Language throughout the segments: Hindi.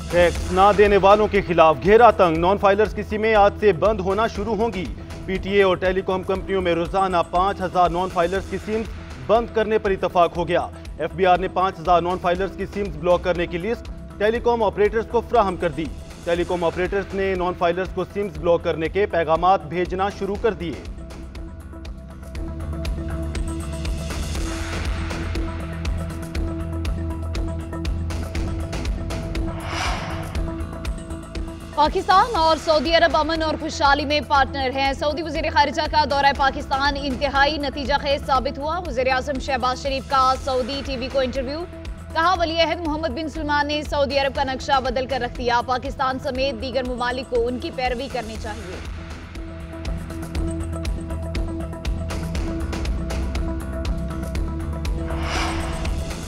टैक्स ना देने वालों के खिलाफ घेरा तंग। नॉन फाइलर्स की सिमें आज से बंद होना शुरू होंगी। पीटीए और टेलीकॉम कंपनियों में रोजाना 5000 नॉन फाइलर्स की सिम्स बंद करने पर इतफाक हो गया। एफबीआर ने 5000 नॉन फाइलर्स की सिम्स ब्लॉक करने की लिस्ट टेलीकॉम ऑपरेटर्स को फ्राहम कर दी। टेलीकॉम ऑपरेटर्स ने नॉन फाइलर्स को सिम्स ब्लॉक करने के पैगामात भेजना शुरू कर दिए। पाकिस्तान और सऊदी अरब अमन और खुशहाली में पार्टनर हैं। सऊदी वज़ीर ख़ारिजा का दौरा पाकिस्तान इंतहाई नतीजा खेज साबित हुआ। वज़ीर आज़म शहबाज शरीफ का सऊदी टीवी को इंटरव्यू। कहा, वली अहद मोहम्मद बिन सलमान ने सऊदी अरब का नक्शा बदल कर रख दिया। पाकिस्तान समेत दीगर ममालिक को उनकी पैरवी करनी चाहिए।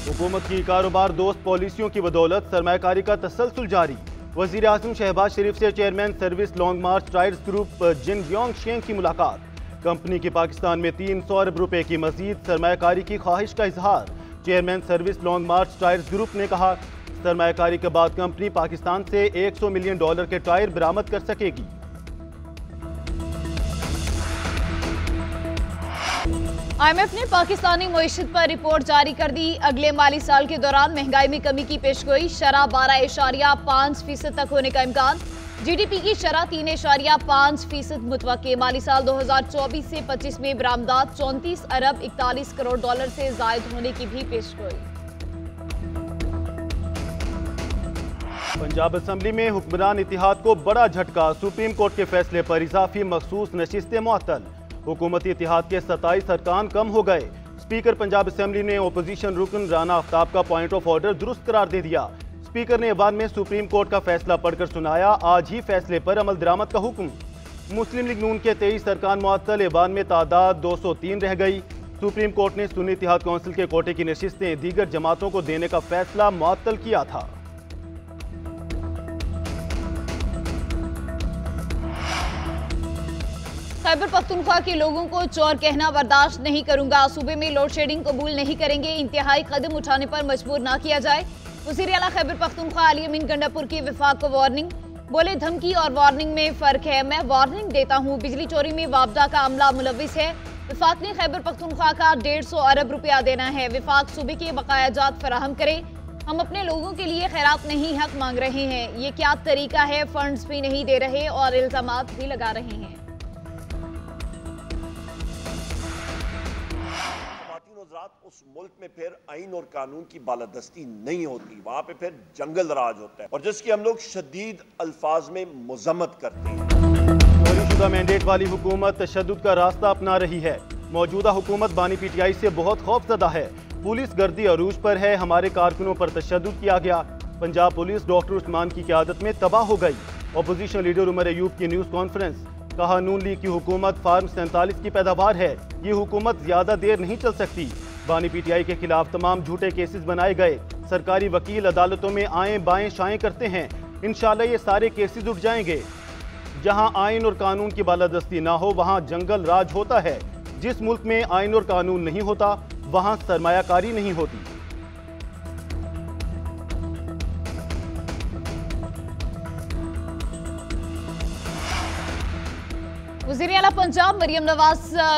हुकूमत की कारोबार दोस्त पॉलिसियों की बदौलत सरमायाकारी का तसलसल जारी। वज़ीर आज़म शहबाज शरीफ से चेयरमैन सर्विस लॉन्ग मार्च ट्रायल्स ग्रुप जिन योंग शेंग की मुलाकात। कंपनी की पाकिस्तान में 300 अरब रुपए की मजीद सरमायाकारी की ख्वाहिश का इजहार। चेयरमैन सर्विस लॉन्ग मार्च ट्रायल्स ग्रुप ने कहा, सरमायाकारी के बाद कंपनी पाकिस्तान से $100 मिलियन के टायर बरामद कर सकेगी। IMF ने पाकिस्तानी मईशत पर रिपोर्ट जारी कर दी। अगले माली साल के दौरान महंगाई में कमी की पेशगोई। शरह 12.5% तक होने का इम्कान। GDP की शरह 3.5% मुतवक्के। माली साल 2024 से 25 में बरामदात 34 अरब 41 करोड़ डॉलर से जायद होने की भी पेशगोई। पंजाब असम्बली में हुक्मरान इत्तेहाद को बड़ा झटका। सुप्रीम कोर्ट के फैसले पर इजाफी मखसूस नशिस्तें मुअत्तल। हुकूमती इत्तेहाद के 27 अरकान कम हो गए। स्पीकर पंजाब असम्बली ने ओपोजिशन रुकन राना आफ्ताब का पॉइंट ऑफ ऑर्डर दुरुस्त करार दे दिया। स्पीकर ने ऐवान में सुप्रीम कोर्ट का फैसला पढ़कर सुनाया, आज ही फैसले पर अमल दरामद का हुक्म। मुस्लिम लीग नून के 23 अरकान मुअत्तल। ऐवान में तादाद 203 रह गई। सुप्रीम कोर्ट ने सुन्नी इत्तेहाद कौंसिल के कोटे की नशिस्तें दीगर जमातों को देने का फैसला मुअत्तल किया था। खैबर पख्तूनख्वा के लोगों को चोर कहना बर्दाश्त नहीं करूंगा। सूबे में लोड शेडिंग कबूल नहीं करेंगे। इंतहाई कदम उठाने पर मजबूर ना किया जाए। वज़ीर आला खैबर पख्तूनख्वा अली अमीन गंडापुर की विफाक को वार्निंग। बोले, धमकी और वार्निंग में फर्क है। मैं वार्निंग देता हूँ, बिजली चोरी में वापडा का अमला मुलविस है। विफाक ने खैबर पख्तूनख्वा का 150 अरब रुपया देना है। विफाक सूबे के बकायाजात फराहम करे। हम अपने लोगों के लिए खैरात नहीं हक मांग रहे हैं। ये क्या तरीका है? फंड्स भी नहीं दे रहे और इल्जामात भी लगा रहे हैं। उस मुल्क में फिर आइन और कानून की बालादस्ती नहीं होती, वहां पे फिर जंगल राज होता है और जिसकी हम लोग शदीद अल्फाज में मजम्मत करते हैं। चोरीशुदा मैंडेट वाली हुकूमत तशद्दुद का रास्ता अपना रही है। मौजूदा हुकूमत बानी PTI से बहुत खौफजदा है। पुलिस गर्दी अरूज पर है। हमारे कारकुनों पर तशद्दुद किया गया। पंजाब पुलिस डॉक्टर उस्मान की क़यादत में तबाह हो गई। अपोजिशन लीडर उमर अयूब की न्यूज़ कॉन्फ्रेंस। कहा, नून लीग की हुकूमत फार्म 47 की पैदावार है। ये हुकूमत ज्यादा देर नहीं चल सकती। बानी PTI के खिलाफ तमाम झूठे केसेस बनाए गए। सरकारी वकील अदालतों में आए बाएं शाएं करते हैं। इंशाल्लाह ये सारे केसेस उठ जाएंगे। जहां आइन और कानून की बालादस्ती ना हो वहां जंगल राज होता है। जिस मुल्क में आइन और कानून नहीं होता वहां सरमायाकारी नहीं होती। वज़ीर आला पंजाब मरियम नवाज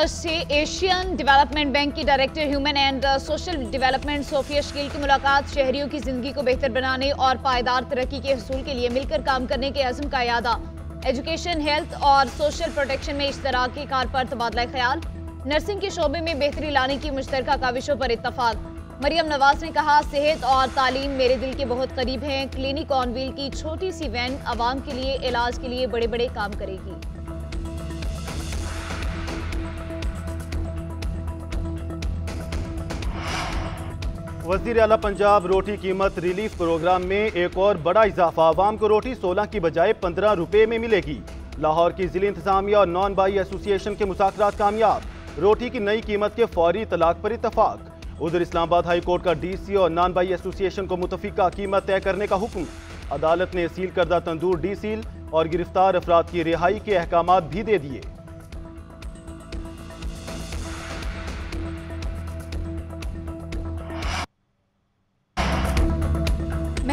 से एशियन डेवलपमेंट बैंक की director human and social development Sofia Shakeel की मुलाकात। शहरियों की जिंदगी को बेहतर बनाने और पायदार तरक्की के हसूल के लिए मिलकर काम करने के अज़्म का यादा। एजुकेशन, हेल्थ और सोशल प्रोटेक्शन में इश्तराकी कार पर तबादला ख्याल। नर्सिंग के शोबे में बेहतरी लाने की मुश्तरका काविशों पर इत्तफाक। मरियम नवाज ने कहा, सेहत और तालीम मेरे दिल के बहुत करीब हैं। क्लिनिक ऑन व्हील की छोटी सी वैन आवाम के लिए इलाज के लिए बड़े बड़े काम करेगी। वज़ीर आला पंजाब रोटी कीमत रिलीफ प्रोग्राम में एक और बड़ा इजाफा। आवाम को रोटी 16 की बजाय 15 रुपए में मिलेगी। लाहौर की जिला इंतजामिया और नॉन बाई एसोसिएशन के मुज़ाकरात कामयाब। रोटी की नई कीमत के फौरी तलाक पर इत्तफाक। उधर इस्लामाबाद हाई कोर्ट का DC और नॉन बाई एसोसिएशन को मुतफिका कीमत तय करने का हुक्म। अदालत ने सील करदा तंदूर डीसील और गिरफ्तार अफराद की रिहाई के अहकामात भी दे दिए।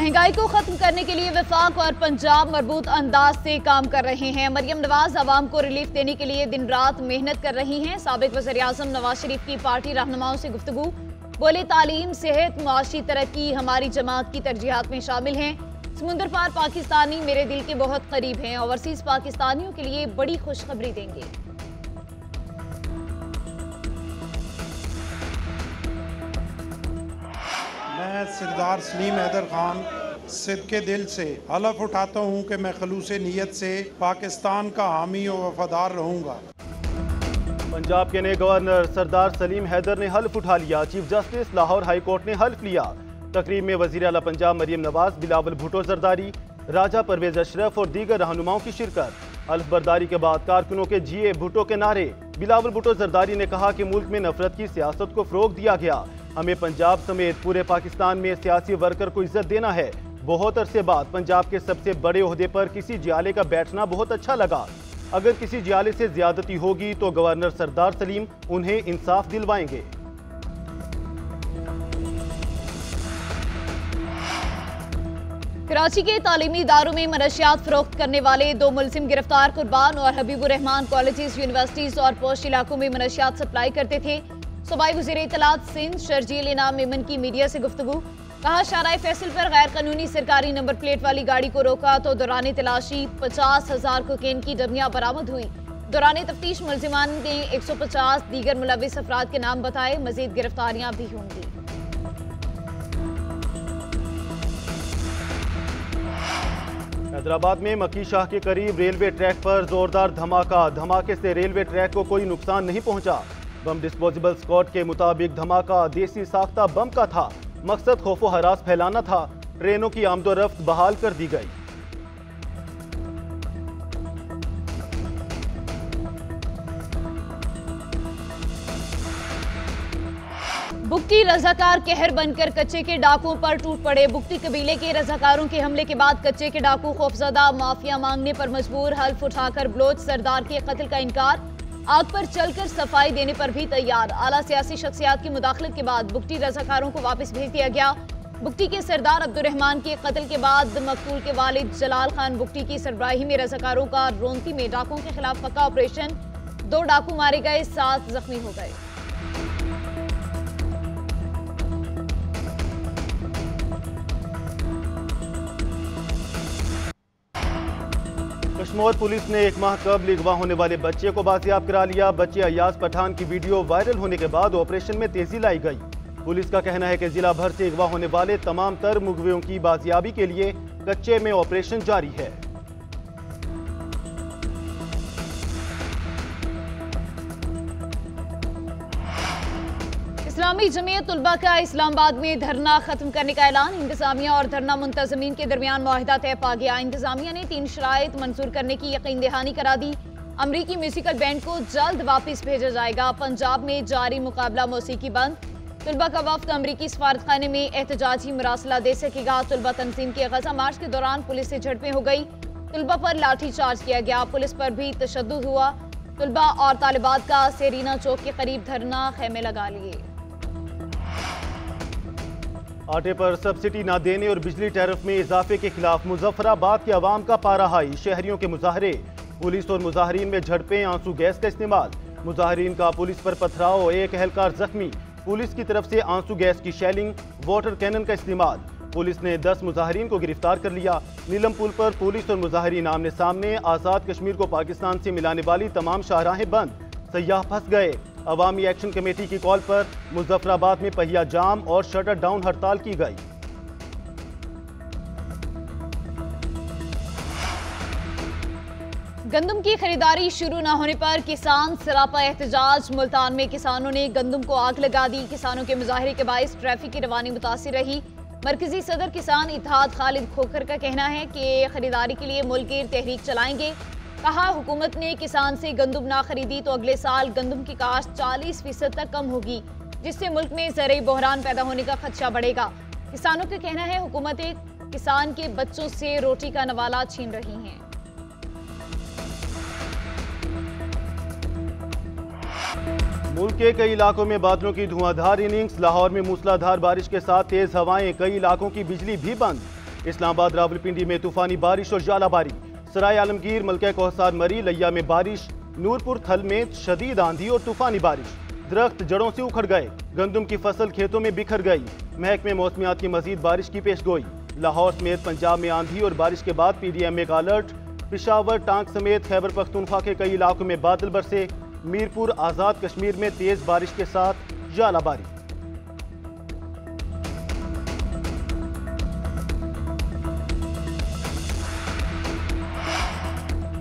महंगाई को खत्म करने के लिए वफाक और पंजाब मजबूत अंदाज से काम कर रहे हैं। मरियम नवाज आवाम को रिलीफ देने के लिए दिन रात मेहनत कर रही हैं। साबिक वज़ीर-ए-आज़म नवाज शरीफ की पार्टी रहनुमाओं से गुफ्तगू, बोले तालीम, सेहत, मुआशी तरक्की हमारी जमात की तरजीहात में शामिल हैं। समुंदर पार पाकिस्तानी मेरे दिल के बहुत करीब हैं। ओवरसीज पाकिस्तानियों के लिए बड़ी खुशखबरी देंगे। मैं सरदार सलीम हैदर खान सिद्के दिल से हलफ उठाता हूँ कि मैं खलूसे नीयत से पाकिस्तान का हामी और वफादार रहूँगा। पंजाब के नए गवर्नर सरदार सलीम हैदर ने हल्फ उठा लिया। Chief justice Lahore high court ने हल्फ लिया। तकरीब में वजीर आला पंजाब मरियम नवाज, बिलावल भुट्टो जरदारी, राजा परवेज अशरफ और दीगर रहनुमाओं की शिरकत। हल्फ बर्दारी के बाद कारकुनों के जिए भुट्टो के नारे। बिलावल भुट्टो जरदारी ने कहा कि मुल्क में नफरत की सियासत को फरोग दिया गया। हमें पंजाब समेत पूरे पाकिस्तान में सियासी वर्कर को इज्जत देना है। बहुत अरसे बाद पंजाब के सबसे बड़े ओहदे पर किसी जियाले का बैठना बहुत अच्छा लगा। अगर किसी जियाले से ज्यादती होगी तो गवर्नर सरदार सलीम उन्हें इंसाफ दिलवाएंगे। कराची के तालीमी इदारों में मनशियात फरोख्त करने वाले 2 मुलजिम गिरफ्तार। कुर्बान और हबीबुर रहमान कॉलेजेस, यूनिवर्सिटीज और पोस्ट इलाकों में मनशियात सप्लाई करते थे। सूबाई वज़ीर इत्तलात सिंध शर्जील इनाम मेमन की मीडिया से गुफ्तगू, कहा शाराए फैसल पर गैर कानूनी सरकारी नंबर प्लेट वाली गाड़ी को रोका तो दौरान तलाशी 50,000 कोकेन की डमियां बरामद हुई। दौरान तफ्तीश मुलजिमान ने 150 दीगर मुलविस अफराद के नाम बताए। मजीद गिरफ्तारियां भी होंगी। हैदराबाद में मक्की शाह के करीब रेलवे ट्रैक पर जोरदार धमाका। धमाके से रेलवे ट्रैक को कोई नुकसान नहीं पहुंचा। बम डिस्पोजेबल स्क्वाड के मुताबिक धमाका देसी साख्ता बम का था। मकसद खौफो हरास फैलाना था। ट्रेनों की आमदोरफ्त बहाल कर दी गई। बुगटी रजाकार कहर बनकर कच्चे के डाकुओं पर टूट पड़े। बुगटी कबीले के रजाकारों के हमले के बाद कच्चे के डाकू खौफजदा, माफिया मांगने पर मजबूर। हल्फ उठाकर बलोच सरदार के कत्ल का इनकार। आग पर चलकर सफाई देने पर भी तैयार। आला सियासी शख्सियात की मुदाखलत के बाद बुगटी रजाकारों को वापस भेज दिया गया। बुगटी के सरदार अब्दुर्रहमान के कत्ल के बाद मकतूल के वालिद जलाल खान बुगटी की सरबराही में रजाकारों का रोंती में डाकुओं के खिलाफ पक्का ऑपरेशन। 2 डाकू मारे गए, 7 जख्मी हो गए। कश्मीर पुलिस ने 1 माह कबल अगवा होने वाले बच्चे को बाजियाब करा लिया। बच्चे अयाज पठान की वीडियो वायरल होने के बाद ऑपरेशन में तेजी लाई गई। पुलिस का कहना है कि जिला भर से अगवा होने वाले तमाम तर मुगवियों की बाजियाबी के लिए कच्चे में ऑपरेशन जारी है। इस्लामी जमीयत तुलबा का इस्लामाबाद में धरना खत्म करने का ऐलान। इंतजामिया और धरना मुंतजमीन के दरमियान मुआहिदा तय पा गया। इंतजामिया ने 3 शराइत मंजूर करने की यकीन दहानी करा दी। अमरीकी म्यूजिकल बैंड को जल्द वापस भेजा जाएगा। पंजाब में जारी मुकाबला मौसीकी बंद। तुलबा का वफ्द अमरीकी सफारत खाने में एहतजाजी मरासला दे सकेगा। तुलबा तंजीम के गजा मार्च के दौरान पुलिस से झड़पें हो गई। तुलबा पर लाठी चार्ज किया गया। पुलिस पर भी तशद्दुद हुआ। तुलबा और तालिबात का सेरीना चौक के करीब धरना खेमे लगा लिए। आटे पर सब्सिडी न देने और बिजली टैरिफ में इजाफे के खिलाफ मुजफ्फराबाद के अवाम का पारा हाई। शहरियों के मुजाहरे, पुलिस और मुजाहरीन में झड़पें, आंसू गैस का इस्तेमाल। मुजाहरीन का पुलिस पर पथराव, 1 एहलकार जख्मी। पुलिस की तरफ से आंसू गैस की शेलिंग, वाटर कैनन का इस्तेमाल। पुलिस ने 10 मुजाहरीन को गिरफ्तार कर लिया। नीलम पुल पर पुलिस और मुजाहरीन आमने सामने। आज़ाद कश्मीर को पाकिस्तान से मिलाने वाली तमाम शाहराहें बंद। सयाह फंस गए। अवामी एक्शन कमेटी की कॉल पर मुजफ्फराबाद में पहिया जाम और शटर डाउन हड़ताल की गई। गंदम की खरीदारी शुरू न होने पर किसान सरापा एहतजाज। मुल्तान में किसानों ने गंदम को आग लगा दी। किसानों के मुजाहरे के बायस ट्रैफिक की रवानी मुतासिर रही। मरकजी सदर किसान इत्तेहाद खालिद खोखर का कहना है कि खरीदारी के लिए मुल्क तहरीक चलाएंगे। कहा हुकूमत ने किसान से गंदम ना खरीदी तो अगले साल गंदम की काश्त 40% तक कम होगी, जिससे मुल्क में ज़रूरी बहरान पैदा होने का खदशा बढ़ेगा। किसानों का कहना है हुकूमत किसान के बच्चों से रोटी का नवाला छीन रही है। मुल्क के कई इलाकों में बादलों की धुआंधार इनिंग्स। लाहौर में मूसलाधार बारिश के साथ तेज हवाएं, कई इलाकों की बिजली भी बंद। इस्लामाबाद रावलपिंडी में तूफानी बारिश और जालाबारी, सराय आलमगीर, मलका कोहसार, मरी, लिया में बारिश, नूरपुर थल में शदीद आंधी और तूफानी बारिश, दरख्त जड़ों से उखड़ गए, गंदम की फसल खेतों में बिखर गई। महकमे मौसमियात की मजीद बारिश की पेशगोई। लाहौर समेत पंजाब में आंधी और बारिश के बाद PDMA का अलर्ट। पिशावर, टांग समेत खैबर पख्तूनख्वा के कई इलाकों में बादल बरसे। मीरपुर, आज़ाद कश्मीर में तेज बारिश के साथ जालाबारी।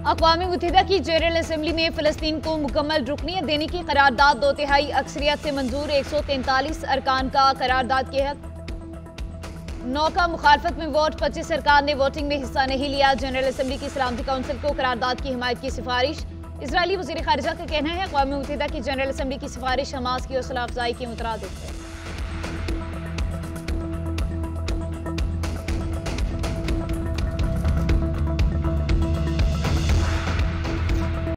अक़वाम मुत्तहिदा की जनरल असम्बली में फ़लस्तीन को मुकम्मल रुकनियत देने की करारदाद 2/3 अक्सरियत से मंजूर। 143 अरकान का करारदाद के हक। 9 का मुखालफत में वोट। 25 अरकान ने वोटिंग में हिस्सा नहीं लिया। जनरल असम्बली की सलामती काउंसिल को करारदाद की हिमायत की सिफारिश। इजरायली वज़ीर ख़ारिजा का कहना है अक़वाम मुत्तहिदा की जनरल असम्बली की सिफारिश हमास की हौसला अफजाई के मुतरादिफ है।